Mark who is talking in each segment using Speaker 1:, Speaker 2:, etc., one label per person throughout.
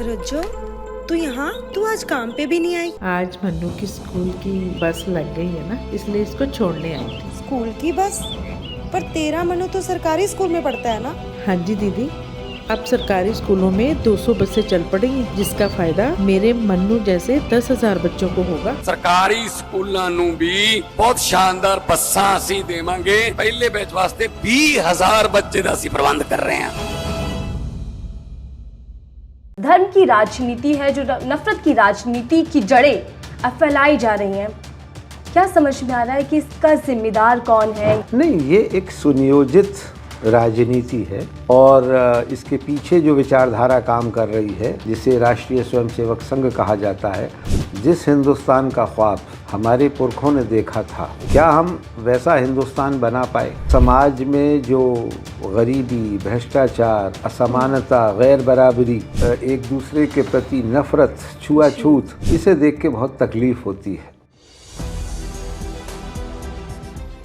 Speaker 1: रज्जो, तू यहाँ? तू आज काम पे भी नहीं आई?
Speaker 2: आज मन्नू की स्कूल की बस लग गई है ना, इसलिए इसको छोड़ने आई थी।
Speaker 1: स्कूल की बस? पर तेरा मन्नू तो सरकारी स्कूल में पढ़ता है ना?
Speaker 2: हाँ जी दीदी, अब सरकारी स्कूलों में 200 बसें चल पड़ी हैं, जिसका फायदा मेरे मन्नू जैसे 10,000 बच्चों को होगा।
Speaker 3: सरकारी स्कूलों ਨੂੰ भी बहुत शानदार बसां ਅਸੀਂ देवांगे। पहले बैच वास्ते 20,000 बच्चे ਦਾ ਅਸੀਂ प्रबंध कर रहे हैं।
Speaker 4: धर्म की राजनीति है जो नफरत की राजनीति की जड़ें अब फैलाई जा रही हैं। क्या समझ में आ रहा है कि इसका जिम्मेदार कौन है?
Speaker 5: नहीं, ये एक सुनियोजित राजनीति है और इसके पीछे जो विचारधारा काम कर रही है, जिसे राष्ट्रीय स्वयंसेवक संघ कहा जाता है, जिस हिंदुस्तान का ख्वाब हमारे पुरखों ने देखा था, क्या हम वैसा हिंदुस्तान बना पाए? समाज में जो गरीबी, भ्रष्टाचार, असमानता, गैर बराबरी, एक दूसरे के प्रति नफरत, छुआछूत, इसे देख के बहुत तकलीफ होती है।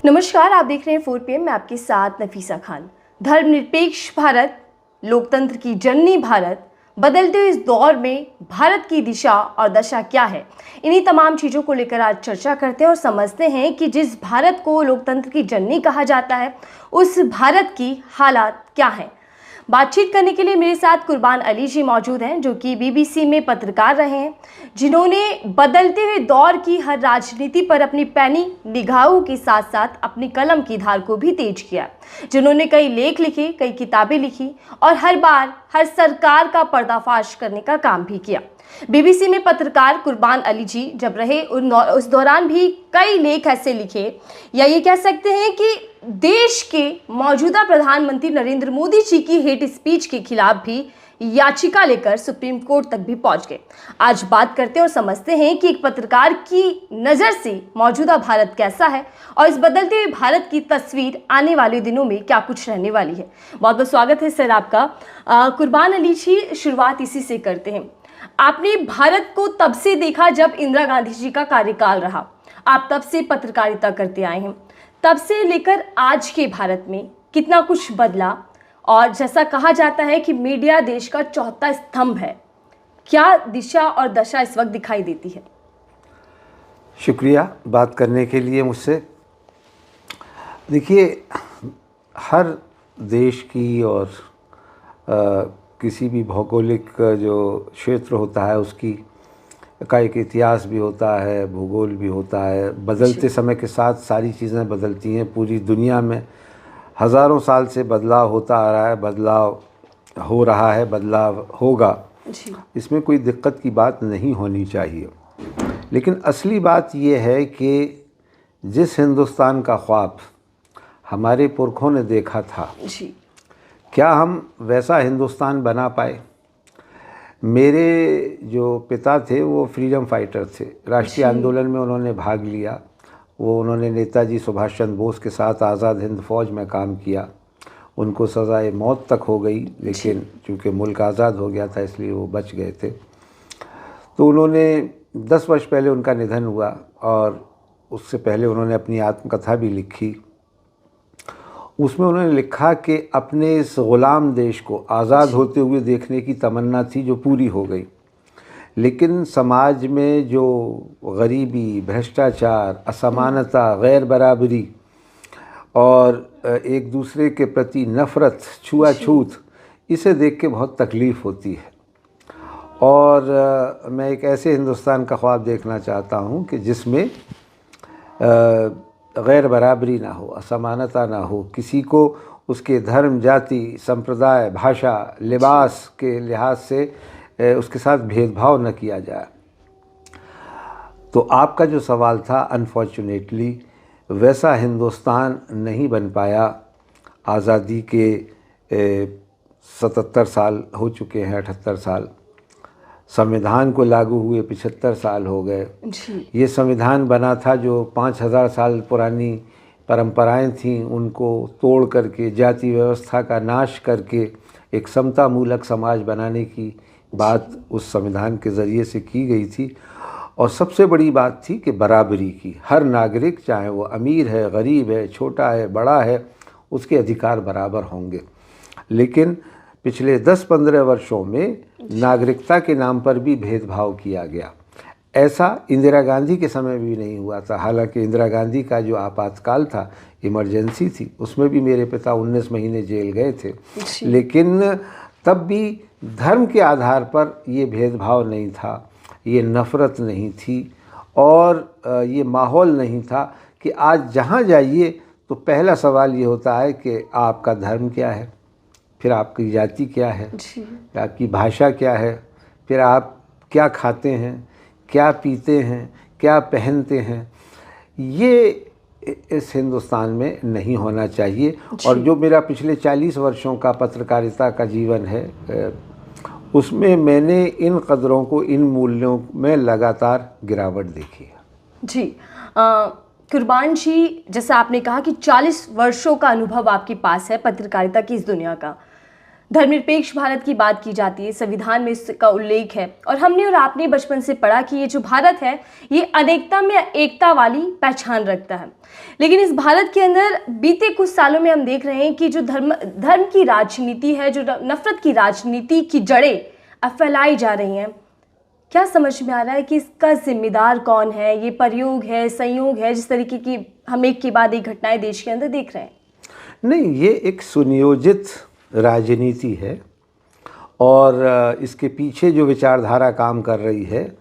Speaker 4: नमस्कार, आप देख रहे हैं 4PM, मैं आपके साथ नफीसा खान। धर्मनिरपेक्ष भारत, लोकतंत्र की जननी भारत, बदलते हुए इस दौर में भारत की दिशा और दशा क्या है, इन्हीं तमाम चीज़ों को लेकर आज चर्चा करते हैं और समझते हैं कि जिस भारत को लोकतंत्र की जननी कहा जाता है, उस भारत की हालात क्या हैं। बातचीत करने के लिए मेरे साथ कुर्बान अली जी मौजूद हैं, जो कि BBC में पत्रकार रहे हैं, जिन्होंने बदलते हुए दौर की हर राजनीति पर अपनी पैनी निगाहों के साथ साथ अपनी कलम की धार को भी तेज किया, जिन्होंने कई लेख लिखे, कई किताबें लिखी और हर बार हर सरकार का पर्दाफाश करने का काम भी किया। BBC में पत्रकार कुर्बान अली जी जब रहे उस दौरान भी कई लेख ऐसे लिखे, या ये कह सकते हैं कि देश के मौजूदा प्रधानमंत्री नरेंद्र मोदी जी की हेट स्पीच के खिलाफ भी याचिका लेकर सुप्रीम कोर्ट तक भी पहुंच गए। आज बात करते हैं और समझते हैं कि एक पत्रकार की नज़र से मौजूदा भारत कैसा है और इस बदलते हुए भारत की तस्वीर आने वाले दिनों में क्या कुछ रहने वाली है। बहुत बहुत स्वागत है सर आपका। कुर्बान अली जी, शुरुआत इसी से करते हैं। आपने भारत को तब से देखा जब इंदिरा गांधी जी का कार्यकाल रहा, आप तब से पत्रकारिता करते आए हैं। तब से लेकर आज के भारत में कितना कुछ बदला, और जैसा कहा जाता है कि मीडिया देश का चौथा स्तंभ है, क्या दिशा और दशा इस वक्त दिखाई देती है?
Speaker 5: शुक्रिया बात करने के लिए मुझसे। देखिए, हर देश की और किसी भी भौगोलिक जो क्षेत्र होता है उसकी का एक इतिहास भी होता है, भूगोल भी होता है। बदलते समय के साथ सारी चीज़ें बदलती हैं। पूरी दुनिया में हज़ारों साल से बदलाव होता आ रहा है, बदलाव हो रहा है, बदलाव होगा। इसमें कोई दिक्कत की बात नहीं होनी चाहिए। लेकिन असली बात ये है कि जिस हिंदुस्तान का ख्वाब हमारे पुरखों ने देखा था, क्या हम वैसा हिंदुस्तान बना पाए? मेरे जो पिता थे वो फ्रीडम फाइटर थे, राष्ट्रीय आंदोलन में उन्होंने भाग लिया। उन्होंने नेताजी सुभाष चंद्र बोस के साथ आज़ाद हिंद फौज में काम किया। उनको सज़ाए मौत तक हो गई, लेकिन चूँकि मुल्क आज़ाद हो गया था इसलिए वो बच गए थे। तो उन्होंने 10 वर्ष पहले उनका निधन हुआ और उससे पहले उन्होंने अपनी आत्मकथा भी लिखी। उसमें उन्होंने लिखा कि अपने इस ग़ुलाम देश को आज़ाद होते हुए देखने की तमन्ना थी, जो पूरी हो गई। लेकिन समाज में जो गरीबी, भ्रष्टाचार, असमानता, गैर बराबरी और एक दूसरे के प्रति नफ़रत, छुआछूत, इसे देख के बहुत तकलीफ़ होती है। और मैं एक ऐसे हिंदुस्तान का ख्वाब देखना चाहता हूँ कि जिसमें गैर बराबरी ना हो, असमानता ना हो, किसी को उसके धर्म, जाति, संप्रदाय, भाषा, लिबास के लिहाज से उसके साथ भेदभाव न किया जाए। तो आपका जो सवाल था, अनफॉर्चुनेटली वैसा हिंदुस्तान नहीं बन पाया। आज़ादी के 77 साल हो चुके हैं, 78 साल। संविधान को लागू हुए 75 साल हो गए। ये संविधान बना था जो 5000 साल पुरानी परंपराएं थीं, उनको तोड़ करके, जाति व्यवस्था का नाश करके एक समतामूलक समाज बनाने की बात उस संविधान के ज़रिए से की गई थी। और सबसे बड़ी बात थी कि बराबरी की। हर नागरिक, चाहे वो अमीर है, गरीब है, छोटा है, बड़ा है, उसके अधिकार बराबर होंगे। लेकिन पिछले 10-15 वर्षों में नागरिकता के नाम पर भी भेदभाव किया गया। ऐसा इंदिरा गांधी के समय भी नहीं हुआ था। हालांकि इंदिरा गांधी का जो आपातकाल था, इमरजेंसी थी, उसमें भी मेरे पिता 19 महीने जेल गए थे, लेकिन तब भी धर्म के आधार पर ये भेदभाव नहीं था, ये नफ़रत नहीं थी और ये माहौल नहीं था कि आज जहाँ जाइए तो पहला सवाल ये होता है कि आपका धर्म क्या है, फिर आपकी जाति क्या है, आपकी भाषा क्या है, फिर आप क्या खाते हैं, क्या पीते हैं, क्या पहनते हैं। ये इस हिंदुस्तान में नहीं होना चाहिए। और जो मेरा पिछले 40 वर्षों का पत्रकारिता का जीवन है, उसमें मैंने इन कदरों को, इन मूल्यों में लगातार गिरावट देखी है।
Speaker 4: जी कुर्बान जी, जैसा आपने कहा कि 40 वर्षों का अनुभव आपके पास है पत्रकारिता की इस दुनिया का। धर्मनिरपेक्ष भारत की बात की जाती है, संविधान में इसका उल्लेख है, और हमने और आपने बचपन से पढ़ा कि ये जो भारत है ये अनेकता में एकता वाली पहचान रखता है। लेकिन इस भारत के अंदर बीते कुछ सालों में हम देख रहे हैं कि जो धर्म की राजनीति है, जो नफरत की राजनीति की जड़ें अब फैलाई जा रही हैं। क्या समझ में आ रहा है कि इसका जिम्मेदार कौन है? ये प्रयोग है, संयोग है, जिस तरीके की हम एक के बाद एक घटनाएं देश के अंदर देख रहे हैं?
Speaker 5: नहीं, ये एक सुनियोजित राजनीति है और इसके पीछे जो विचारधारा काम कर रही है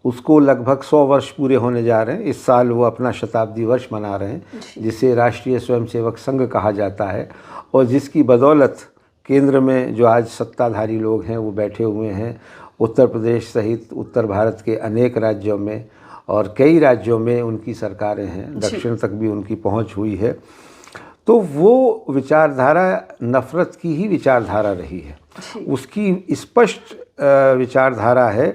Speaker 5: उसको लगभग 100 वर्ष पूरे होने जा रहे हैं। इस साल वो अपना शताब्दी वर्ष मना रहे हैं, जिसे राष्ट्रीय स्वयंसेवक संघ कहा जाता है, और जिसकी बदौलत केंद्र में जो आज सत्ताधारी लोग हैं वो बैठे हुए हैं। उत्तर प्रदेश सहित उत्तर भारत के अनेक राज्यों में और कई राज्यों में उनकी सरकारें हैं, दक्षिण तक भी उनकी पहुंच हुई है। तो वो विचारधारा नफ़रत की ही विचारधारा रही है। उसकी स्पष्ट विचारधारा है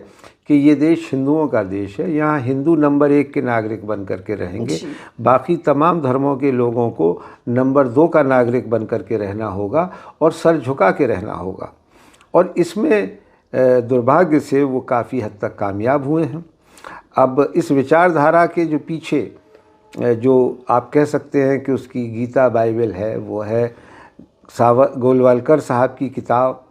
Speaker 5: कि ये देश हिंदुओं का देश है, यहाँ हिंदू नंबर 1 के नागरिक बन कर के रहेंगे, बाकी तमाम धर्मों के लोगों को नंबर 2 का नागरिक बन कर के रहना होगा और सर झुका के रहना होगा। और इसमें दुर्भाग्य से वो काफ़ी हद तक कामयाब हुए हैं। अब इस विचारधारा के जो पीछे जो आप कह सकते हैं कि उसकी गीता बाइबल है, वो है गोलवालकर साहब की किताब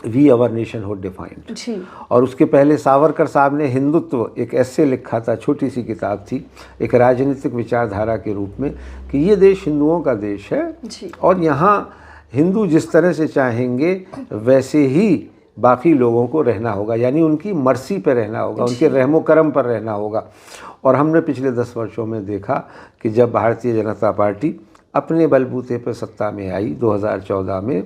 Speaker 5: we our nationhood defined. और उसके पहले सावरकर साहब ने हिंदुत्व एक ऐसे लिखा था, छोटी सी किताब थी, एक राजनीतिक विचारधारा के रूप में, कि ये देश हिंदुओं का देश है और यहाँ हिंदू जिस तरह से चाहेंगे वैसे ही बाकी लोगों को रहना होगा, यानी उनकी मर्जी पर रहना होगा, उनके रहमो करम पर रहना होगा। और हमने पिछले 10 वर्षों में देखा कि जब भारतीय जनता पार्टी अपने बलबूते पर सत्ता में आई 2014 में,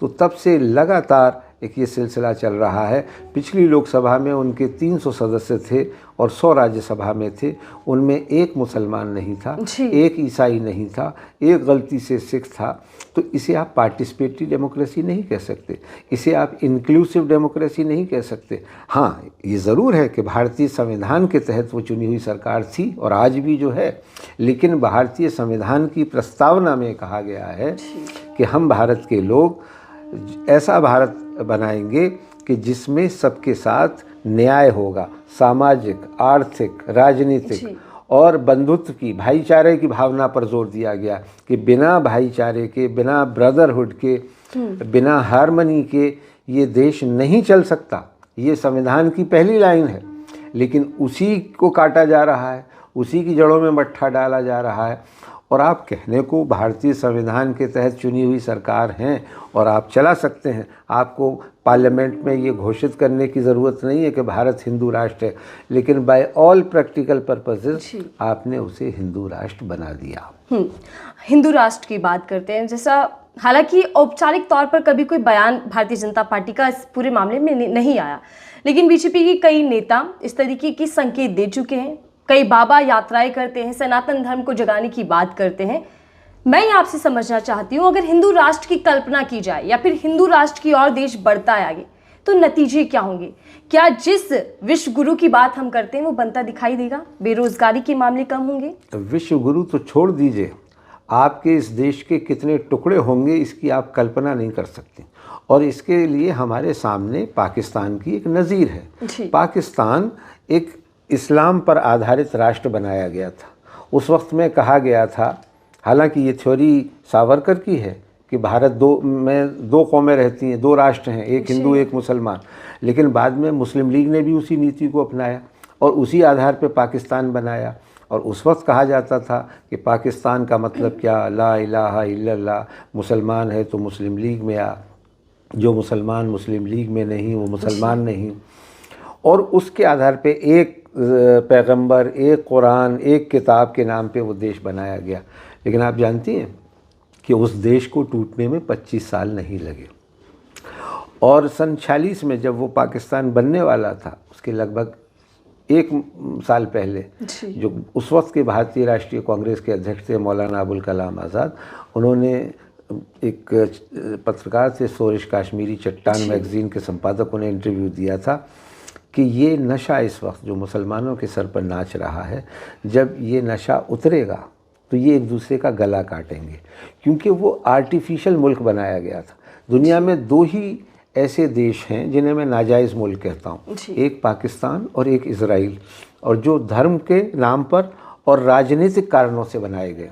Speaker 5: तो तब से लगातार एक ये सिलसिला चल रहा है। पिछली लोकसभा में उनके 300 सदस्य थे और 100 राज्यसभा में थे, उनमें एक मुसलमान नहीं था, एक ईसाई नहीं था, एक गलती से सिख था। तो इसे आप पार्टिसिपेटरी डेमोक्रेसी नहीं कह सकते, इसे आप इंक्लूसिव डेमोक्रेसी नहीं कह सकते। हाँ, ये ज़रूर है कि भारतीय संविधान के तहत वो चुनी हुई सरकार थी और आज भी जो है, लेकिन भारतीय संविधान की प्रस्तावना में कहा गया है कि हम भारत के लोग ऐसा भारत बनाएंगे कि जिसमें सबके साथ न्याय होगा, सामाजिक, आर्थिक, राजनीतिक और बंधुत्व की, भाईचारे की भावना पर जोर दिया गया कि बिना भाईचारे के, बिना ब्रदरहुड के, बिना हार्मनी के ये देश नहीं चल सकता। ये संविधान की पहली लाइन है, लेकिन उसी को काटा जा रहा है, उसी की जड़ों में मट्ठा डाला जा रहा है। और आप कहने को भारतीय संविधान के तहत चुनी हुई सरकार हैं और आप चला सकते हैं, आपको पार्लियामेंट में ये घोषित करने की ज़रूरत नहीं है कि भारत हिंदू राष्ट्र है, लेकिन बाय ऑल प्रैक्टिकल पर्पसेस आपने उसे हिंदू राष्ट्र बना दिया।
Speaker 4: हिंदू राष्ट्र की बात करते हैं, जैसा हालांकि औपचारिक तौर पर कभी कोई बयान भारतीय जनता पार्टी का इस पूरे मामले में नहीं आया, लेकिन बीजेपी के कई नेता इस तरीके की संकेत दे चुके हैं। कई बाबा यात्राएं करते हैं, सनातन धर्म को जगाने की बात करते हैं। मैं आपसे समझना चाहती हूँ, अगर हिंदू राष्ट्र की कल्पना की जाए या फिर हिंदू राष्ट्र की ओर देश बढ़ता है आगे, तो नतीजे क्या होंगे? क्या जिस विश्व गुरु की बात हम करते हैं वो बनता दिखाई देगा? बेरोजगारी के मामले कम होंगे?
Speaker 5: विश्व गुरु तो छोड़ दीजिए, आपके इस देश के कितने टुकड़े होंगे इसकी आप कल्पना नहीं कर सकते। और इसके लिए हमारे सामने पाकिस्तान की एक नज़ीर है। पाकिस्तान एक इस्लाम पर आधारित राष्ट्र बनाया गया था। उस वक्त में कहा गया था, हालांकि ये थ्योरी सावरकर की है, कि भारत दो कौमें रहती हैं, 2 राष्ट्र हैं, एक हिंदू एक मुसलमान। लेकिन बाद में मुस्लिम लीग ने भी उसी नीति को अपनाया और उसी आधार पे पाकिस्तान बनाया। और उस वक्त कहा जाता था कि पाकिस्तान का मतलब क्या, ला इलाहा इल्लल्लाह, मुसलमान है तो मुस्लिम लीग में आ, जो मुसलमान मुस्लिम लीग में नहीं वो मुसलमान नहीं। और उसके आधार पे एक पैगंबर, एक कुरान, एक किताब के नाम पे वो देश बनाया गया। लेकिन आप जानती हैं कि उस देश को टूटने में 25 साल नहीं लगे। और सन 46 में जब वो पाकिस्तान बनने वाला था, उसके लगभग 1 साल पहले जो उस वक्त के भारतीय राष्ट्रीय कांग्रेस के अध्यक्ष थे मौलाना अबुल कलाम आज़ाद, उन्होंने एक पत्रकार थे सोरेश काश्मीरी, चट्टान मैगज़ीन के संपादक, उन्हें इंटरव्यू दिया था कि ये नशा इस वक्त जो मुसलमानों के सर पर नाच रहा है, जब ये नशा उतरेगा तो ये एक दूसरे का गला काटेंगे, क्योंकि वो आर्टिफिशियल मुल्क बनाया गया था। दुनिया में 2 ही ऐसे देश हैं जिन्हें मैं नाजायज़ मुल्क कहता हूँ, एक पाकिस्तान और एक इज़राइल, और जो धर्म के नाम पर और राजनीतिक कारणों से बनाए गए।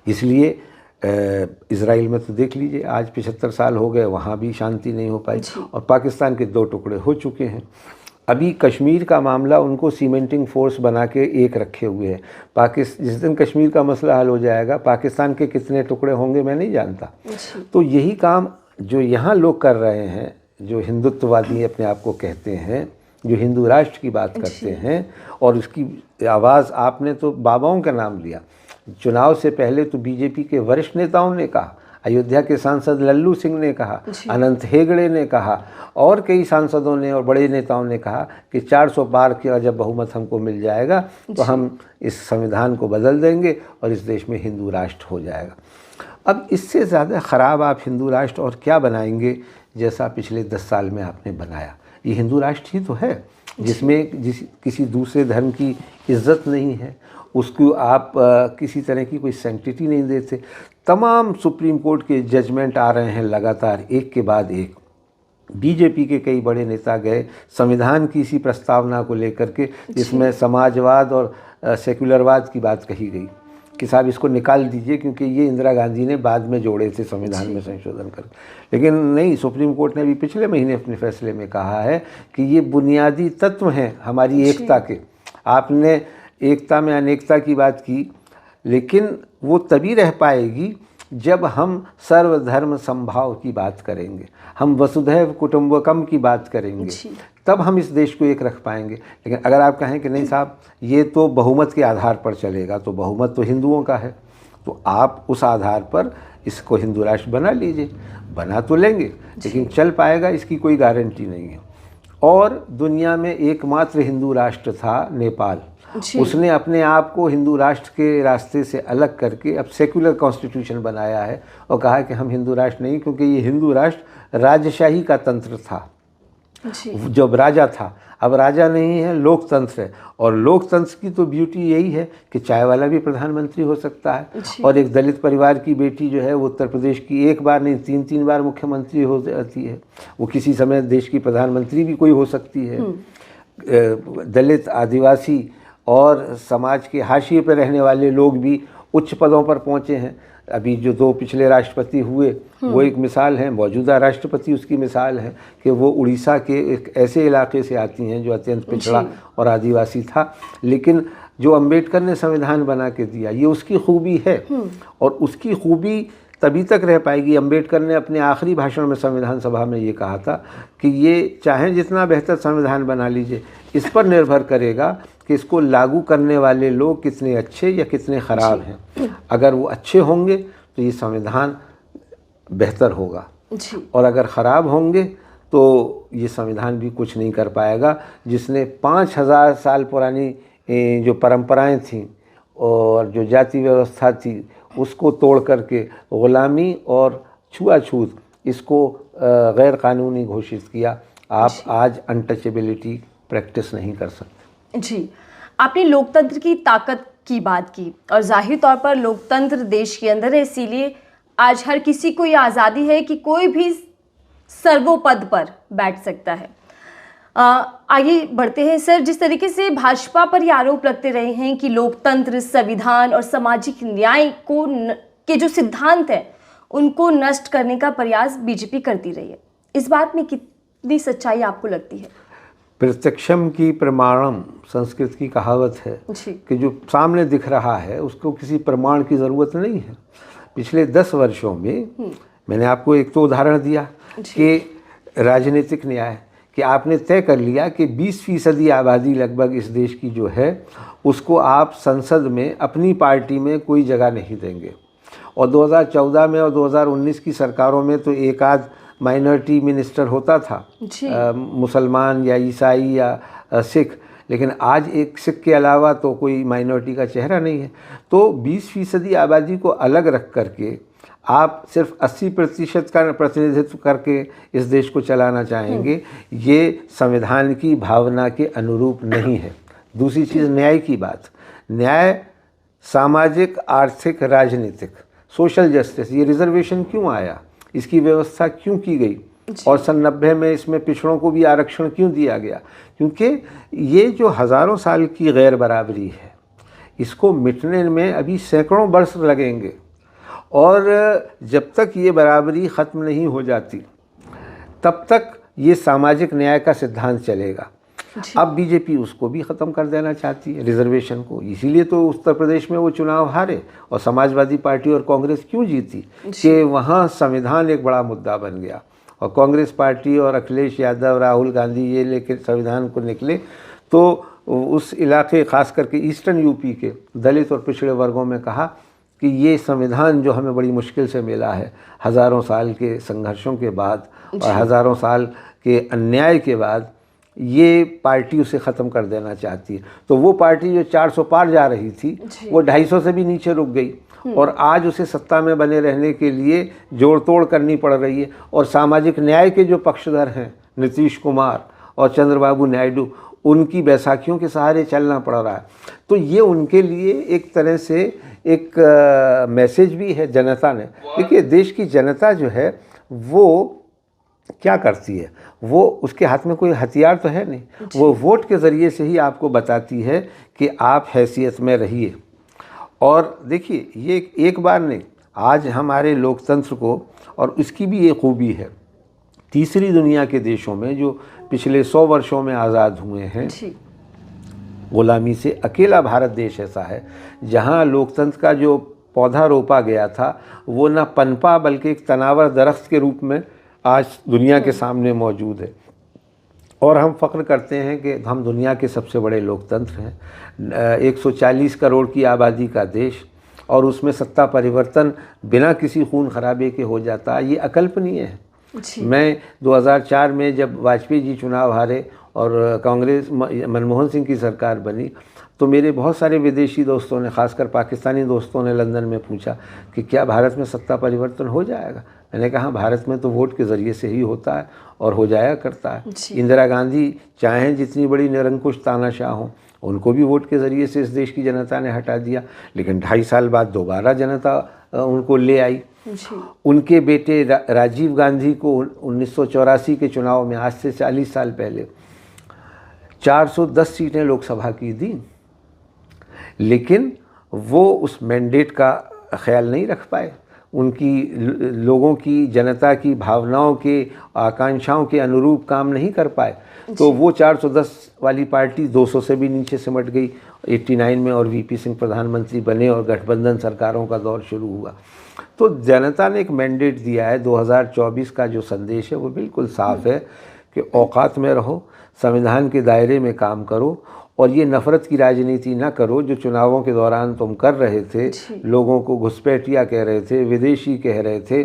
Speaker 5: इसलिए इज़राइल में तो देख लीजिए आज 75 साल हो गए, वहाँ भी शांति नहीं हो पाई, और पाकिस्तान के 2 टुकड़े हो चुके हैं। अभी कश्मीर का मामला उनको सीमेंटिंग फोर्स बना के एक रखे हुए है। जिस दिन कश्मीर का मसला हल हो जाएगा, पाकिस्तान के कितने टुकड़े होंगे मैं नहीं जानता। तो यही काम जो यहाँ लोग कर रहे हैं, जो हिंदुत्ववादी अपने आप को कहते हैं, जो हिंदू राष्ट्र की बात करते हैं, और उसकी आवाज़ आपने तो बाबाओं का नाम लिया। चुनाव से पहले तो बीजेपी के वरिष्ठ नेताओं ने कहा, अयोध्या के सांसद लल्लू सिंह ने कहा, अनंत हेगड़े ने कहा, और कई सांसदों ने और बड़े नेताओं ने कहा कि 400 पार का जब बहुमत हमको मिल जाएगा तो हम इस संविधान को बदल देंगे और इस देश में हिंदू राष्ट्र हो जाएगा। अब इससे ज़्यादा ख़राब आप हिंदू राष्ट्र और क्या बनाएंगे, जैसा पिछले 10 साल में आपने बनाया। ये हिंदू राष्ट्र ही तो है जिसमें किसी दूसरे धर्म की इज्जत नहीं है, उसको आप किसी तरह की कोई सैंक्टिटी नहीं देते। तमाम सुप्रीम कोर्ट के जजमेंट आ रहे हैं लगातार, एक के बाद एक। बीजेपी के कई बड़े नेता गए संविधान की इसी प्रस्तावना को लेकर के, जिसमें समाजवाद और सेक्युलरवाद की बात कही गई कि साहब इसको निकाल दीजिए, क्योंकि ये इंदिरा गांधी ने बाद में जोड़े थे संविधान में संशोधन कर। लेकिन नहीं, सुप्रीम कोर्ट ने भी पिछले महीने अपने फैसले में कहा है कि ये बुनियादी तत्व हैं हमारी एकता के। आपने एकता में अनेकता की बात की, लेकिन वो तभी रह पाएगी जब हम सर्वधर्म समभाव की बात करेंगे, हम वसुधैव कुटुंबकम की बात करेंगे, तब हम इस देश को एक रख पाएंगे। लेकिन अगर आप कहें कि नहीं साहब ये तो बहुमत के आधार पर चलेगा, तो बहुमत तो हिंदुओं का है, तो आप उस आधार पर इसको हिंदू राष्ट्र बना लीजिए। बना तो लेंगे, लेकिन चल पाएगा इसकी कोई गारंटी नहीं है। और दुनिया में एकमात्र हिंदू राष्ट्र था नेपाल, उसने अपने आप को हिंदू राष्ट्र के रास्ते से अलग करके अब सेक्युलर कॉन्स्टिट्यूशन बनाया है और कहा है कि हम हिंदू राष्ट्र नहीं, क्योंकि ये हिंदू राष्ट्र राजशाही का तंत्र था। जब राजा था, अब राजा नहीं है, लोकतंत्र है। और लोकतंत्र की तो ब्यूटी यही है कि चाय वाला भी प्रधानमंत्री हो सकता है, और एक दलित परिवार की बेटी जो है वो उत्तर प्रदेश की 1 बार नहीं 3-3 बार मुख्यमंत्री हो जाती है। वो किसी समय देश की प्रधानमंत्री भी कोई हो सकती है। दलित, आदिवासी और समाज के हाशिए पर रहने वाले लोग भी उच्च पदों पर पहुँचे हैं। अभी जो 2 पिछले राष्ट्रपति हुए वो एक मिसाल है, मौजूदा राष्ट्रपति उसकी मिसाल है कि वो उड़ीसा के एक ऐसे इलाके से आती हैं जो अत्यंत पिछड़ा और आदिवासी था। लेकिन जो अंबेडकर ने संविधान बना के दिया, ये उसकी खूबी है, और उसकी खूबी तभी तक रह पाएगी। अंबेडकर ने अपने आखिरी भाषण में संविधान सभा में ये कहा था कि ये चाहे जितना बेहतर संविधान बना लीजिए, इस पर निर्भर करेगा कि इसको लागू करने वाले लोग कितने अच्छे या कितने ख़राब हैं। अगर वो अच्छे होंगे तो ये संविधान बेहतर होगा, और अगर ख़राब होंगे तो ये संविधान भी कुछ नहीं कर पाएगा। जिसने 5000 साल पुरानी जो परंपराएं थीं और जो जाति व्यवस्था थी, उसको तोड़ करके ग़ुलामी और छुआछूत इसको गैर कानूनी घोषित किया। आप आज अनटचेबिलिटी प्रैक्टिस नहीं कर सकते।
Speaker 4: जी, आपने लोकतंत्र की ताकत की बात की, और जाहिर तौर पर लोकतंत्र देश के अंदर है, इसीलिए आज हर किसी को ये आज़ादी है कि कोई भी सर्वोपद पर बैठ सकता है। आगे बढ़ते हैं सर। जिस तरीके से भाजपा पर ये आरोप लगते रहे हैं कि लोकतंत्र, संविधान और सामाजिक न्याय के जो सिद्धांत हैं उनको नष्ट करने का प्रयास बीजेपी करती रही है। इस बात में कितनी सच्चाई आपको लगती है?
Speaker 5: प्रत्यक्षम की प्रमाणम संस्कृत की कहावत है
Speaker 4: जी।
Speaker 5: कि जो सामने दिख रहा है उसको किसी प्रमाण की ज़रूरत नहीं है। पिछले 10 वर्षों में मैंने आपको एक तो उदाहरण दिया कि राजनीतिक न्याय, कि आपने तय कर लिया कि 20% आबादी लगभग इस देश की जो है उसको आप संसद में अपनी पार्टी में कोई जगह नहीं देंगे। और 2014 में और 2019 की सरकारों में तो एक आध माइनॉरिटी मिनिस्टर होता था, मुसलमान या ईसाई या सिख, लेकिन आज एक सिख के अलावा तो कोई माइनॉरिटी का चेहरा नहीं है। तो 20% आबादी को अलग रख करके आप सिर्फ 80% का प्रतिनिधित्व करके इस देश को चलाना चाहेंगे, ये संविधान की भावना के अनुरूप नहीं है। दूसरी चीज़ न्याय की बात, न्याय सामाजिक, आर्थिक, राजनीतिक, सोशल जस्टिस, ये रिजर्वेशन क्यों आया, इसकी व्यवस्था क्यों की गई, और सन 90 में इसमें पिछड़ों को भी आरक्षण क्यों दिया गया? क्योंकि ये जो हज़ारों साल की गैर बराबरी है, इसको मिटने में अभी सैकड़ों वर्ष लगेंगे, और जब तक ये बराबरी ख़त्म नहीं हो जाती तब तक ये सामाजिक न्याय का सिद्धांत चलेगा। अब बीजेपी उसको भी ख़त्म कर देना चाहती है, रिजर्वेशन को। इसीलिए तो उत्तर प्रदेश में वो चुनाव हारे, और समाजवादी पार्टी और कांग्रेस क्यों जीती कि वहाँ संविधान एक बड़ा मुद्दा बन गया, और कांग्रेस पार्टी और अखिलेश यादव, राहुल गांधी ये लेकर संविधान को निकले तो उस इलाके, ख़ास करके ईस्टर्न यूपी के दलित और पिछड़े वर्गों में कहा कि ये संविधान जो हमें बड़ी मुश्किल से मिला है, हज़ारों साल के संघर्षों के बाद और हज़ारों साल के अन्याय के बाद, ये पार्टी उसे ख़त्म कर देना चाहती है। तो वो पार्टी जो 400 पार जा रही थी वो 250 से भी नीचे रुक गई, और आज उसे सत्ता में बने रहने के लिए जोड़ तोड़ करनी पड़ रही है। और सामाजिक न्याय के जो पक्षधर हैं, नीतीश कुमार और चंद्रबाबू नायडू, उनकी बैसाखियों के सहारे चलना पड़ रहा है। तो ये उनके लिए एक तरह से एक मैसेज भी है जनता ने। देखिए, देश की जनता जो है वो क्या करती है, वो उसके हाथ में कोई हथियार तो है नहीं, वो वोट के ज़रिए से ही आपको बताती है कि आप हैसियत में रहिए। और देखिए, ये एक बार नहीं, आज हमारे लोकतंत्र को, और इसकी भी एक खूबी है, तीसरी दुनिया के देशों में जो पिछले 100 वर्षों में आज़ाद हुए हैं गुलामी से, अकेला भारत देश ऐसा है जहाँ लोकतंत्र का जो पौधा रोपा गया था वो ना पनपा बल्कि एक तनावर दरख्त के रूप में आज दुनिया के सामने मौजूद है। और हम फ़ख्र करते हैं कि हम दुनिया के सबसे बड़े लोकतंत्र हैं। 140 करोड़ की आबादी का देश, और उसमें सत्ता परिवर्तन बिना किसी खून खराबे के हो जाता है, ये अकल्पनीय है। मैं 2004 में जब वाजपेयी जी चुनाव हारे और कांग्रेस मनमोहन सिंह की सरकार बनी, तो मेरे बहुत सारे विदेशी दोस्तों ने, ख़ासकर पाकिस्तानी दोस्तों ने लंदन में पूछा कि क्या भारत में सत्ता परिवर्तन हो जाएगा। मैंने कहा, भारत में तो वोट के ज़रिए से ही होता है और हो जाया करता है। इंदिरा गांधी चाहें जितनी बड़ी निरंकुश तानाशाह हों, उनको भी वोट के ज़रिए से इस देश की जनता ने हटा दिया, लेकिन 2.5 साल बाद दोबारा जनता उनको ले आई। उनके बेटे राजीव गांधी को 1984 के चुनाव में, आज से 40 साल पहले, 410 सीटें लोकसभा की दी, लेकिन वो उस मैंडेट का ख्याल नहीं रख पाए। उनकी लोगों की, जनता की भावनाओं के, आकांक्षाओं के अनुरूप काम नहीं कर पाए, तो वो 410 वाली पार्टी 200 से भी नीचे सिमट गई 89 में, और वीपी सिंह प्रधानमंत्री बने और गठबंधन सरकारों का दौर शुरू हुआ। तो जनता ने एक मैंडेट दिया है। 2024 का जो संदेश है वो बिल्कुल साफ है कि औकात में रहो, संविधान के दायरे में काम करो, और ये नफ़रत की राजनीति ना करो जो चुनावों के दौरान तुम कर रहे थे। लोगों को घुसपैठिया कह रहे थे, विदेशी कह रहे थे,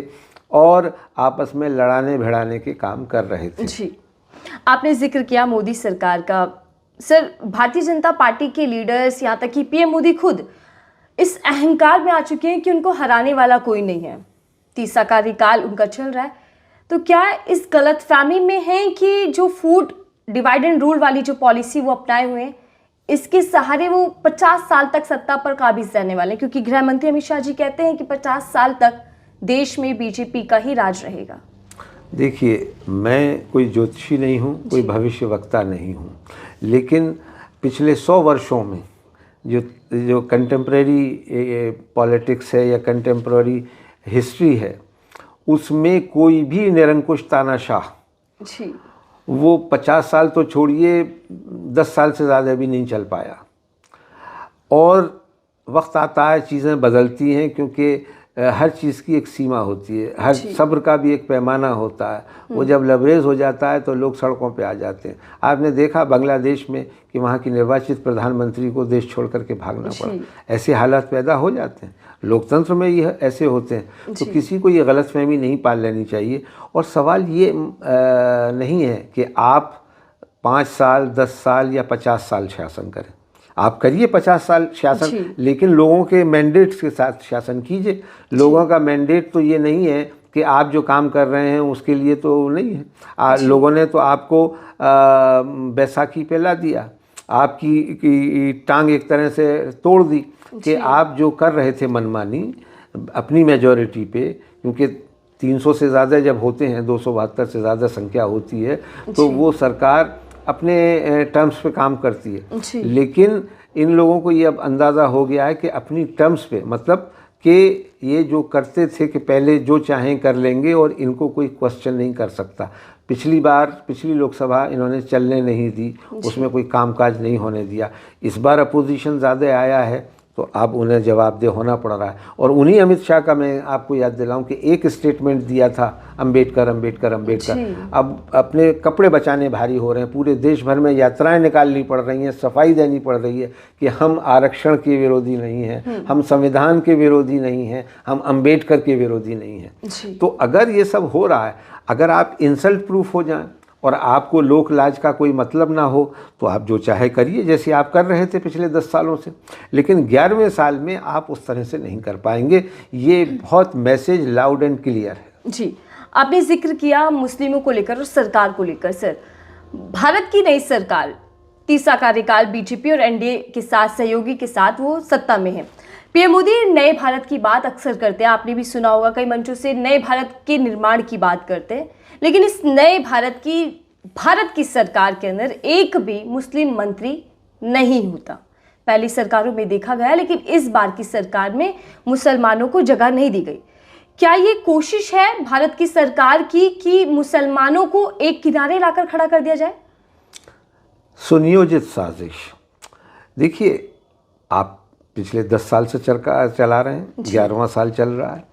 Speaker 5: और आपस में लड़ाने भिड़ाने के काम कर रहे थे।
Speaker 4: जी, आपने जिक्र किया मोदी सरकार का। सर, भारतीय जनता पार्टी के लीडर्स, यहाँ तक कि पीएम मोदी खुद इस अहंकार में आ चुके हैं कि उनको हराने वाला कोई नहीं है। तीसरा कार्यकाल उनका चल रहा है, तो क्या इस गलतफहमी में है कि जो फूड डिवाइड एंड रूल वाली जो पॉलिसी वो अपनाए हुए हैं, इसके सहारे वो 50 साल तक सत्ता पर काबिज रहने वाले हैं? क्योंकि गृह मंत्री अमित शाह जी कहते हैं कि 50 साल तक देश में बीजेपी का ही राज रहेगा।
Speaker 5: देखिए, मैं कोई ज्योतिषी नहीं हूँ, कोई भविष्य वक्ता नहीं हूँ, लेकिन पिछले 100 वर्षों में जो कंटेम्प्रेरी पॉलिटिक्स है या कंटेम्प्रेरी हिस्ट्री है, उसमें कोई भी निरंकुश तानाशाह
Speaker 4: जी
Speaker 5: वो 50 साल तो छोड़िए 10 साल से ज़्यादा भी नहीं चल पाया। और वक्त आता है, चीज़ें बदलती हैं, क्योंकि हर चीज़ की एक सीमा होती है, हर सब्र का भी एक पैमाना होता है। वो जब लबरेज हो जाता है तो लोग सड़कों पे आ जाते हैं। आपने देखा बांग्लादेश में कि वहाँ की निर्वाचित प्रधानमंत्री को देश छोड़ करके भागना पड़ा। ऐसे हालात पैदा हो जाते हैं, लोकतंत्र में ये ऐसे होते हैं। तो किसी को ये गलतफहमी नहीं पाल लेनी चाहिए। और सवाल ये नहीं है कि आप 5 साल, 10 साल या 50 साल शासन करें। आप करिए 50 साल शासन, लेकिन लोगों के मैंडेट्स के साथ शासन कीजिए। लोगों का मैंडेट तो ये नहीं है कि आप जो काम कर रहे हैं उसके लिए तो नहीं है। लोगों ने तो आपको बैसाखी पे ला दिया, आपकी टांग एक तरह से तोड़ दी कि आप जो कर रहे थे मनमानी अपनी मेजॉरिटी पे, क्योंकि 300 से ज़्यादा जब होते हैं, 272 से ज़्यादा संख्या होती है, तो वो सरकार अपने टर्म्स पे काम करती है। लेकिन इन लोगों को ये अब अंदाज़ा हो गया है कि अपनी टर्म्स पे, मतलब कि ये जो करते थे कि पहले जो चाहें कर लेंगे और इनको कोई क्वेश्चन नहीं कर सकता। पिछली लोकसभा इन्होंने चलने नहीं दी, उसमें कोई कामकाज नहीं होने दिया। इस बार अपोजिशन ज़्यादा आया है तो अब उन्हें जवाबदेह होना पड़ रहा है। और उन्हीं अमित शाह का मैं आपको याद दिलाऊं कि एक स्टेटमेंट दिया था, अंबेडकर अंबेडकर अंबेडकर। अब अपने कपड़े बचाने भारी हो रहे हैं, पूरे देश भर में यात्राएं निकालनी पड़ रही हैं, सफाई देनी पड़ रही है कि हम आरक्षण के विरोधी नहीं हैं, हम संविधान के विरोधी नहीं हैं, हम अंबेडकर के विरोधी नहीं हैं। तो अगर ये सब हो रहा है, अगर आप इंसल्ट प्रूफ हो जाएं और आपको लोक लाज का कोई मतलब ना हो, तो आप जो चाहे करिए, जैसे आप कर रहे थे पिछले 10 सालों से। लेकिन 11वें साल में आप उस तरह से नहीं कर पाएंगे। ये बहुत मैसेज लाउड एंड क्लियर है।
Speaker 4: जी, आपने जिक्र किया मुस्लिमों को लेकर और सरकार को लेकर। सर, भारत की नई सरकार, तीसरा कार्यकाल बीजेपी और एनडीए के साथ, सहयोगी के साथ वो सत्ता में है। पीएम मोदी नए भारत की बात अक्सर करते हैं, आपने भी सुना होगा, कई मंचों से नए भारत के निर्माण की बात करते हैं। लेकिन इस नए भारत की सरकार के अंदर एक भी मुस्लिम मंत्री नहीं होता। पहली सरकारों में देखा गया, लेकिन इस बार की सरकार में मुसलमानों को जगह नहीं दी गई। क्या ये कोशिश है भारत की सरकार की कि मुसलमानों को एक किनारे लाकर खड़ा कर दिया जाए?
Speaker 5: सुनियोजित साजिश। देखिए, आप पिछले 10 साल से चला रहे हैं, 11वां साल चल रहा है,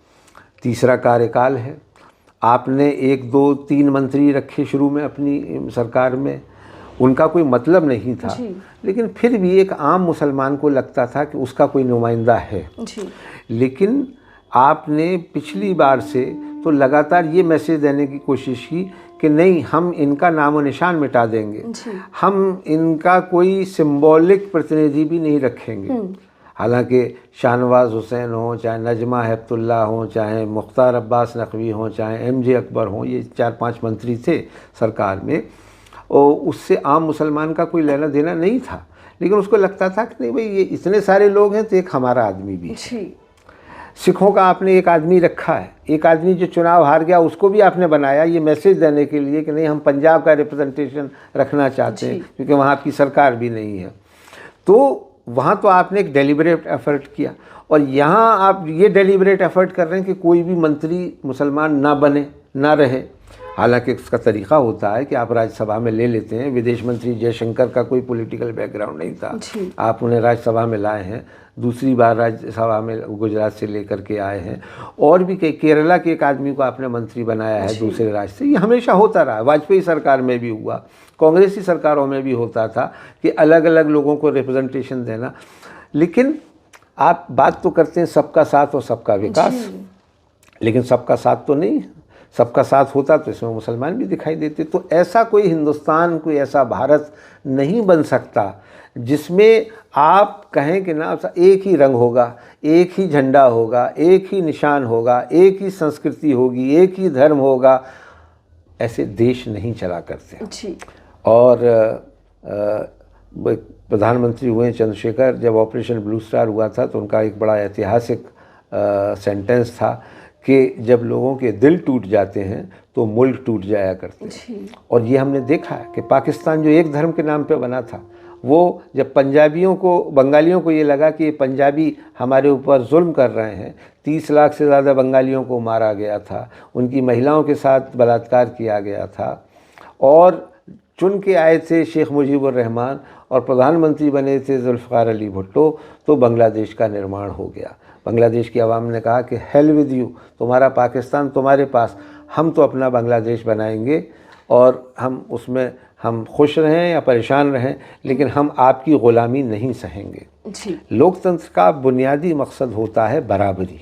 Speaker 5: तीसरा कार्यकाल है। आपने 1, 2, 3 मंत्री रखे शुरू में अपनी सरकार में, उनका कोई मतलब नहीं था, लेकिन फिर भी एक आम मुसलमान को लगता था कि उसका कोई नुमाइंदा है। लेकिन आपने पिछली बार से तो लगातार ये मैसेज देने की कोशिश की कि नहीं, हम इनका नामो निशान मिटा देंगे, हम इनका कोई सिंबॉलिक प्रतिनिधि भी नहीं रखेंगे। हालांकि शाहनवाज हुसैन हो, चाहे नजमा हेपतुल्ला हो, चाहे मुख्तार अब्बास नकवी हो, चाहे MJ अकबर हो, ये 4-5 मंत्री थे सरकार में, और उससे आम मुसलमान का कोई लेना देना नहीं था। लेकिन उसको लगता था कि नहीं भाई, ये इतने सारे लोग हैं तो एक हमारा आदमी भी है। सिखों का आपने एक आदमी रखा है, एक आदमी जो चुनाव हार गया उसको भी आपने बनाया, ये मैसेज देने के लिए कि नहीं, हम पंजाब का रिप्रेजेंटेशन रखना चाहते हैं, क्योंकि वहाँ आपकी सरकार भी नहीं है। तो वहाँ तो आपने एक डेलिबरेट एफर्ट किया, और यहाँ आप ये डेलिबरेट एफर्ट कर रहे हैं कि कोई भी मंत्री मुसलमान ना बने, ना रहे। हालांकि इसका तरीका होता है कि आप राज्यसभा में ले लेते हैं। विदेश मंत्री जयशंकर का कोई पॉलिटिकल बैकग्राउंड नहीं था, आप उन्हें राज्यसभा में लाए हैं, दूसरी बार राज्यसभा में गुजरात से लेकर के आए हैं। और भी केरला के एक आदमी को आपने मंत्री बनाया है दूसरे राज्य से। ये हमेशा होता रहा, वाजपेयी सरकार में भी हुआ, कांग्रेसी सरकारों में भी होता था कि अलग अलग लोगों को रिप्रेजेंटेशन देना। लेकिन आप बात तो करते हैं सबका साथ और सबका विकास, लेकिन सबका साथ तो नहीं, सबका साथ होता तो इसमें मुसलमान भी दिखाई देते। तो ऐसा कोई हिंदुस्तान, कोई ऐसा भारत नहीं बन सकता जिसमें आप कहें कि ना एक ही रंग होगा, एक ही झंडा होगा, एक ही निशान होगा, एक ही संस्कृति होगी, एक ही धर्म होगा। ऐसे देश नहीं चला करते। और प्रधानमंत्री हुए चंद्रशेखर, जब ऑपरेशन ब्लू स्टार हुआ था तो उनका एक बड़ा ऐतिहासिक सेंटेंस था कि जब लोगों के दिल टूट जाते हैं तो मुल्क टूट जाया करते।
Speaker 4: जी।
Speaker 5: और ये हमने देखा है कि पाकिस्तान जो एक धर्म के नाम पे बना था, वो जब पंजाबियों को, बंगालियों को ये लगा कि ये पंजाबी हमारे ऊपर जुल्म कर रहे हैं, 30 लाख से ज़्यादा बंगालियों को मारा गया था, उनकी महिलाओं के साथ बलात्कार किया गया था, और चुन के आए थे शेख मुजीबुर रहमान और प्रधानमंत्री बने थे जुल्फ़िकार अली भुट्टो, तो बांग्लादेश का निर्माण हो गया। बांग्लादेश की आवाम ने कहा कि हेल विद यू, तुम्हारा पाकिस्तान तुम्हारे पास, हम तो अपना बांग्लादेश बनाएंगे और हम खुश रहें या परेशान रहें, लेकिन हम आपकी ग़ुलामी नहीं सहेंगे।
Speaker 4: जी।
Speaker 5: लोकतंत्र का बुनियादी मकसद होता है बराबरी,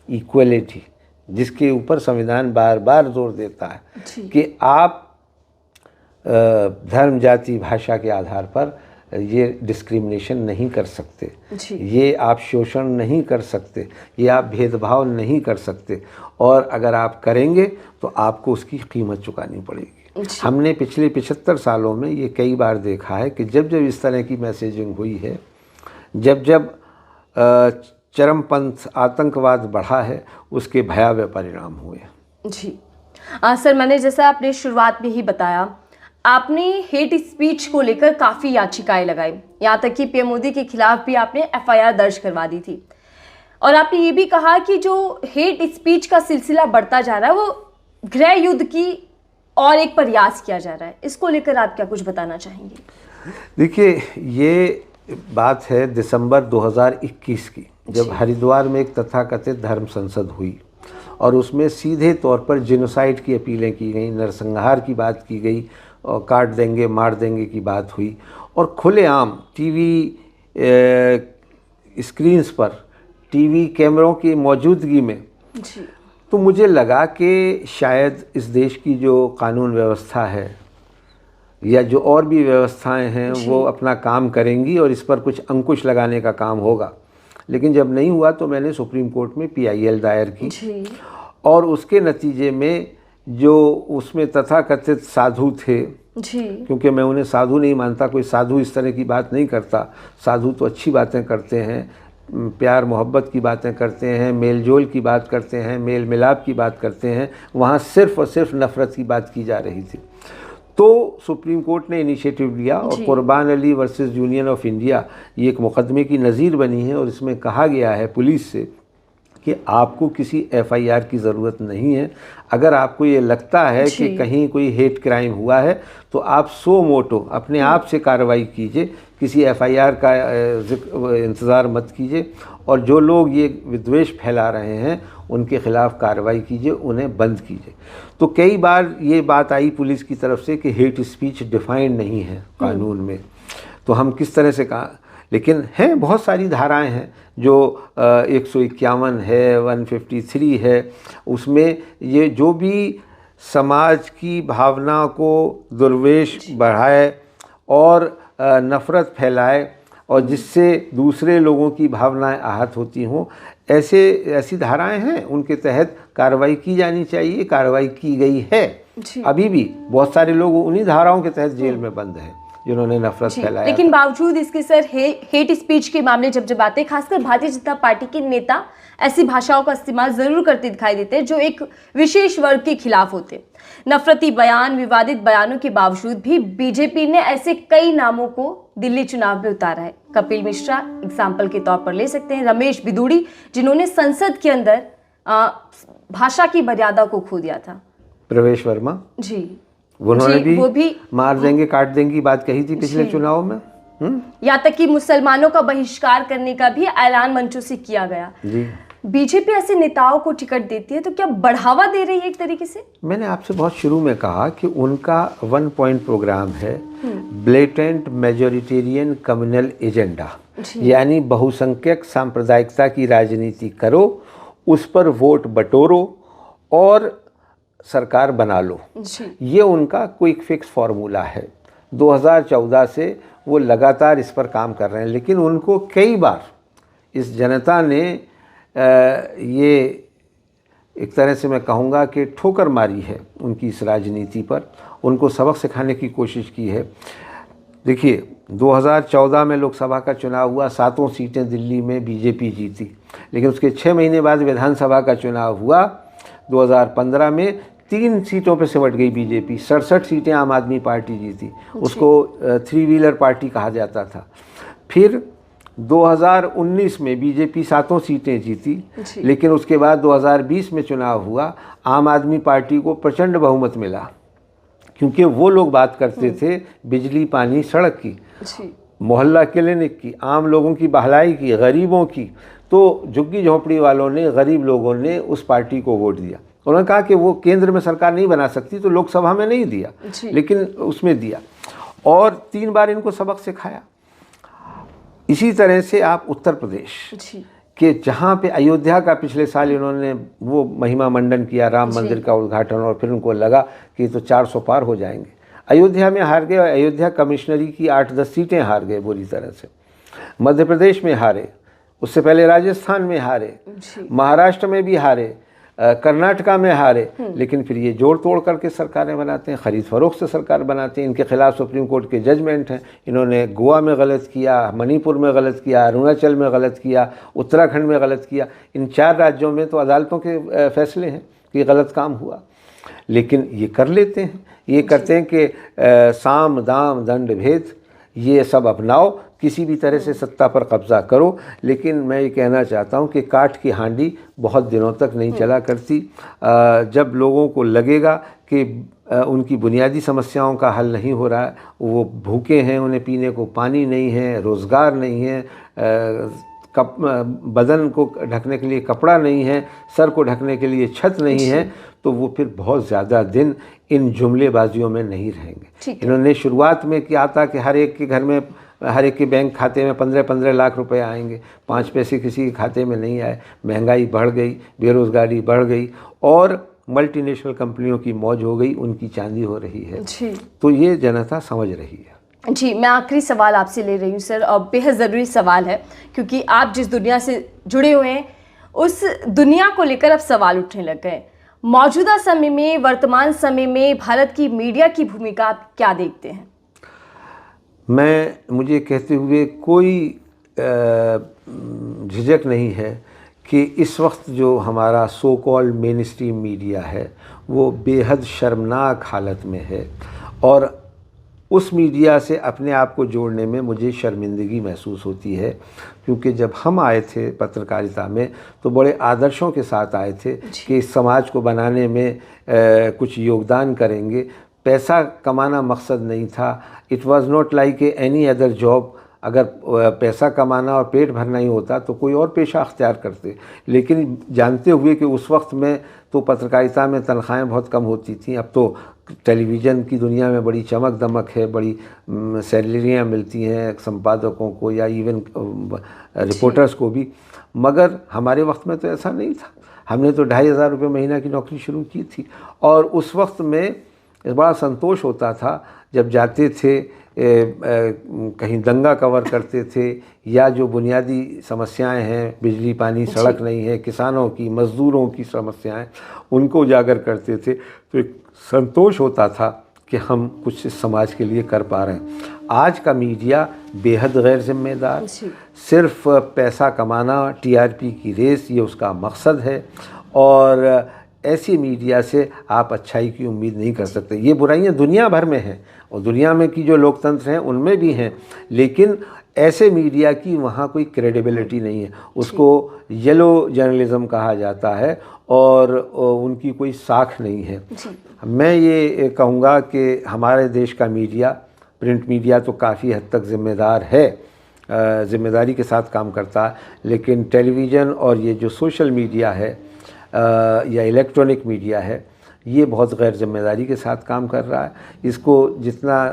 Speaker 5: इक्वलिटी, जिसके ऊपर संविधान बार बार जोर देता है कि आप धर्म, जाति, भाषा के आधार पर ये डिस्क्रिमिनेशन नहीं कर सकते, ये आप शोषण नहीं कर सकते, ये आप भेदभाव नहीं कर सकते, और अगर आप करेंगे तो आपको उसकी कीमत चुकानी पड़ेगी। हमने पिछले 75 सालों में ये कई बार देखा है कि जब जब इस तरह की मैसेजिंग हुई है, जब जब चरमपंथ आतंकवाद बढ़ा है, उसके भयावह परिणाम हुए।
Speaker 4: जी सर, मैंने जैसा आपने शुरुआत में ही बताया, आपने हेट स्पीच को लेकर काफ़ी याचिकाएं लगाई, यहाँ तक कि पीएम मोदी के खिलाफ भी आपने एफआईआर दर्ज करवा दी थी, और आपने ये भी कहा कि जो हेट स्पीच का सिलसिला बढ़ता जा रहा है वो गृह युद्ध की और एक प्रयास किया जा रहा है, इसको लेकर आप क्या कुछ बताना चाहेंगे?
Speaker 5: देखिए, ये बात है दिसंबर 2021 की, जब हरिद्वार में एक तथाकथित धर्म संसद हुई और उसमें सीधे तौर पर जेनोसाइड की अपीलें की गई, नरसंहार की बात की गई, और काट देंगे मार देंगे की बात हुई, और खुलेआम टीवी स्क्रीन्स पर, टीवी कैमरों की मौजूदगी में। तो मुझे लगा कि शायद इस देश की जो कानून व्यवस्था है या जो और भी व्यवस्थाएं हैं वो अपना काम करेंगी और इस पर कुछ अंकुश लगाने का काम होगा। लेकिन जब नहीं हुआ तो मैंने सुप्रीम कोर्ट में PIL दायर की, और उसके नतीजे में जो उसमें तथाकथित साधु थे, क्योंकि मैं उन्हें साधु नहीं मानता, कोई साधु इस तरह की बात नहीं करता, साधु तो अच्छी बातें करते हैं, प्यार मोहब्बत की बातें करते हैं, मेल जोल की बात करते हैं, मेल मिलाप की बात करते हैं, वहाँ सिर्फ़ और सिर्फ नफ़रत की बात की जा रही थी। तो सुप्रीम कोर्ट ने इनिशिएटिव लिया और कुर्बान Ali versus union of India ये एक मुकदमे की नज़ीर बनी है, और इसमें कहा गया है पुलिस से कि आपको किसी FIR की ज़रूरत नहीं है। अगर आपको ये लगता है कि कहीं कोई हेट क्राइम हुआ है तो आप सो मोटो अपने आप से कार्रवाई कीजिए, किसी FIR का इंतज़ार मत कीजिए, और जो लोग ये विद्वेष फैला रहे हैं उनके ख़िलाफ़ कार्रवाई कीजिए, उन्हें बंद कीजिए। तो कई बार ये बात आई पुलिस की तरफ से कि हेट स्पीच डिफाइंड नहीं है कानून में, तो हम किस तरह से कहा, लेकिन हैं बहुत सारी धाराएं हैं जो 151 है, 153 है, उसमें ये जो भी समाज की भावना को दुर्वेश बढ़ाए और नफ़रत फैलाए और जिससे दूसरे लोगों की भावनाएं आहत होती हों, ऐसी धाराएं हैं, उनके तहत कार्रवाई की जानी चाहिए। कार्रवाई की गई है, अभी भी बहुत सारे लोग उन्हीं धाराओं के तहत जेल में बंद हैं जिन्होंने नफरत फैलाया।
Speaker 4: लेकिन बावजूद इसके सर हेट स्पीच के मामले जब आते हैं, खासकर भारतीय जनता पार्टी के नेता ऐसी भाषाओं का इस्तेमाल जरूर करते दिखाई देते हैं जो एक विशेष वर्ग के खिलाफ होते। नफरती बयान, विवादित बयानों के बावजूद भी बीजेपी ने ऐसे कई नामों को दिल्ली चुनाव में उतारा है। कपिल मिश्रा एग्जाम्पल के तौर पर ले सकते हैं, रमेश बिदूड़ी जिन्होंने संसद के अंदर भाषा की मर्यादा को खो दिया था,
Speaker 5: प्रवेश वर्मा
Speaker 4: जी,
Speaker 5: उन्होंने भी मार देंगे काट देंगे की बात कही थी पिछले चुनाव में।
Speaker 4: यहाँ तक कि मुसलमानों का बहिष्कार करने का भी ऐलान मंचों से किया गया जी। बीजेपी ऐसे नेताओं को टिकट देती है तो क्या बढ़ावा दे रही है एक तरीके से? मैंने
Speaker 5: आपसे बहुत शुरू में कहा कि उनका 1 पॉइंट प्रोग्राम है, ब्लेटेंट मेजोरिटेरियन कम्युनल एजेंडा, यानी बहुसंख्यक सांप्रदायिकता की राजनीति करो, उस पर वोट बटोरो और सरकार बना लो। ये उनका क्विक फिक्स फार्मूला है। 2014 से वो लगातार इस पर काम कर रहे हैं, लेकिन उनको कई बार इस जनता ने ये एक तरह से मैं कहूँगा कि ठोकर मारी है उनकी इस राजनीति पर, उनको सबक सिखाने की कोशिश की है। देखिए 2014 में लोकसभा का चुनाव हुआ, 7 सीटें दिल्ली में बीजेपी जीती, लेकिन उसके 6 महीने बाद विधानसभा का चुनाव हुआ 2015 में, 3 सीटों पे सिमट गई बीजेपी, 67 सीटें आम आदमी पार्टी जीती, उसको 3 व्हीलर पार्टी कहा जाता था। फिर 2019 में बीजेपी 7 सीटें जीती, लेकिन उसके बाद 2020 में चुनाव हुआ, आम आदमी पार्टी को प्रचंड बहुमत मिला, क्योंकि वो लोग बात करते थे बिजली, पानी, सड़क की, मोहल्ला क्लिनिक की, आम लोगों की भलाई की, गरीबों की। तो झुग्गी झोंपड़ी वालों ने, गरीब लोगों ने उस पार्टी को वोट दिया। उन्होंने कहा कि वो केंद्र में सरकार नहीं बना सकती, तो लोकसभा में नहीं दिया, लेकिन उसमें दिया, और 3 बार इनको सबक सिखाया। इसी तरह से आप उत्तर प्रदेश के, जहाँ पे अयोध्या का पिछले साल इन्होंने वो महिमा मंडन किया, राम मंदिर का उद्घाटन, और फिर उनको लगा कि तो 400 पार हो जाएंगे, अयोध्या में हार गए, और अयोध्या कमिश्नरी की 8-10 सीटें हार गए बुरी तरह से। मध्य प्रदेश में हारे, उससे पहले राजस्थान में हारे, महाराष्ट्र में भी हारे, कर्नाटका में हारे, लेकिन फिर ये जोड़ तोड़ करके सरकारें बनाते हैं, खरीद फरोख्त से सरकार बनाते हैं। इनके खिलाफ सुप्रीम कोर्ट के जजमेंट हैं, इन्होंने गोवा में गलत किया, मणिपुर में गलत किया, अरुणाचल में गलत किया, उत्तराखंड में गलत किया। इन 4 राज्यों में तो अदालतों के फैसले हैं कि गलत काम हुआ, लेकिन ये कर लेते हैं। ये करते हैं कि साम दाम दंड भेद ये सब अपनाओ, किसी भी तरह से सत्ता पर कब्जा करो। लेकिन मैं ये कहना चाहता हूँ कि काठ की हांडी बहुत दिनों तक नहीं चला करती। जब लोगों को लगेगा कि उनकी बुनियादी समस्याओं का हल नहीं हो रहा है, वो भूखे हैं, उन्हें पीने को पानी नहीं है, रोज़गार नहीं है, बदन को ढकने के लिए कपड़ा नहीं है, सर को ढकने के लिए छत नहीं है, तो वो फिर बहुत ज़्यादा दिन इन जुमलेबाजियों में नहीं रहेंगे। इन्होंने शुरुआत में किया था कि हर एक के घर में, हर एक के बैंक खाते में 15-15 लाख रुपए आएंगे, 5 पैसे किसी के खाते में नहीं आए। महंगाई बढ़ गई, बेरोज़गारी बढ़ गई, और मल्टीनेशनल कंपनियों की मौज हो गई, उनकी चांदी हो रही है। तो ये जनता समझ रही है।
Speaker 4: जी, मैं आखिरी सवाल आपसे ले रही हूँ सर, और बेहद ज़रूरी सवाल है, क्योंकि आप जिस दुनिया से जुड़े हुए हैं उस दुनिया को लेकर अब सवाल उठने लग गए। मौजूदा समय में, वर्तमान समय में भारत की मीडिया की भूमिका आप क्या देखते हैं?
Speaker 5: मुझे कहते हुए कोई झिझक नहीं है कि इस वक्त जो हमारा so called main stream media है वो बेहद शर्मनाक हालत में है, और उस मीडिया से अपने आप को जोड़ने में मुझे शर्मिंदगी महसूस होती है, क्योंकि जब हम आए थे पत्रकारिता में तो बड़े आदर्शों के साथ आए थे कि इस समाज को बनाने में कुछ योगदान करेंगे। पैसा कमाना मकसद नहीं था। It was not like any other job. अगर पैसा कमाना और पेट भरना ही होता तो कोई और पेशा अख्तियार करते, लेकिन जानते हुए कि उस वक्त में तो पत्रकारिता में तनख्वाहें बहुत कम होती थी। अब तो टेलीविज़न की दुनिया में बड़ी चमक दमक है, बड़ी सैलरियाँ मिलती हैं संपादकों को या इवन रिपोर्टर्स को भी, मगर हमारे वक्त में तो ऐसा नहीं था। हमने तो 2,500 रुपये महीना की नौकरी शुरू की थी, और उस वक्त में बड़ा संतोष होता था जब जाते थे, कहीं दंगा कवर करते थे, या जो बुनियादी समस्याएं हैं, बिजली पानी सड़क नहीं है, किसानों की, मज़दूरों की समस्याएं, उनको उजागर करते थे, तो एक संतोष होता था कि हम कुछ इस समाज के लिए कर पा रहे हैं। आज का मीडिया बेहद गैर जिम्मेदार, सिर्फ पैसा कमाना, टीआरपी की रेस, ये उसका मकसद है, और ऐसी मीडिया से आप अच्छाई की उम्मीद नहीं कर सकते। ये बुराइयां दुनिया भर में हैं, और दुनिया में की जो लोकतंत्र हैं उनमें भी हैं, लेकिन ऐसे मीडिया की वहाँ कोई क्रेडिबिलिटी नहीं है। उसको येलो जर्नलिज़म कहा जाता है, और उनकी कोई साख नहीं है। मैं ये कहूँगा कि हमारे देश का मीडिया, प्रिंट मीडिया तो काफ़ी हद तक ज़िम्मेदार है, ज़िम्मेदारी के साथ काम करता है, लेकिन टेलीविज़न और ये जो सोशल मीडिया है या इलेक्ट्रॉनिक मीडिया है, ये बहुत गैर जिम्मेदारी के साथ काम कर रहा है। इसको जितना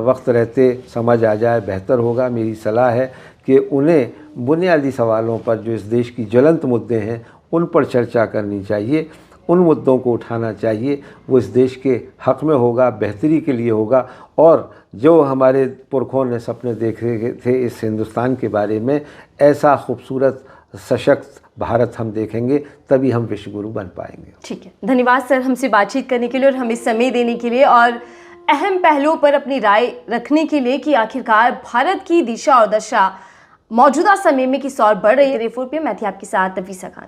Speaker 5: वक्त रहते समझ आ जाए बेहतर होगा। मेरी सलाह है कि उन्हें बुनियादी सवालों पर, जो इस देश की ज्वलंत मुद्दे हैं, उन पर चर्चा करनी चाहिए, उन मुद्दों को उठाना चाहिए। वो इस देश के हक़ में होगा, बेहतरी के लिए होगा, और जो हमारे पुरखों ने सपने देखे थे इस हिंदुस्तान के बारे में, ऐसा खूबसूरत सशक्त भारत हम देखेंगे, तभी हम विश्वगुरु बन पाएंगे।
Speaker 4: ठीक है, धन्यवाद सर हमसे बातचीत करने के लिए और हमें समय देने के लिए, और अहम पहलुओं पर अपनी राय रखने के लिए कि आखिरकार भारत की दिशा और दशा मौजूदा समय में किस ओर बढ़ रही है। 4 PM मैं थी आपके साथ नफीसा खान।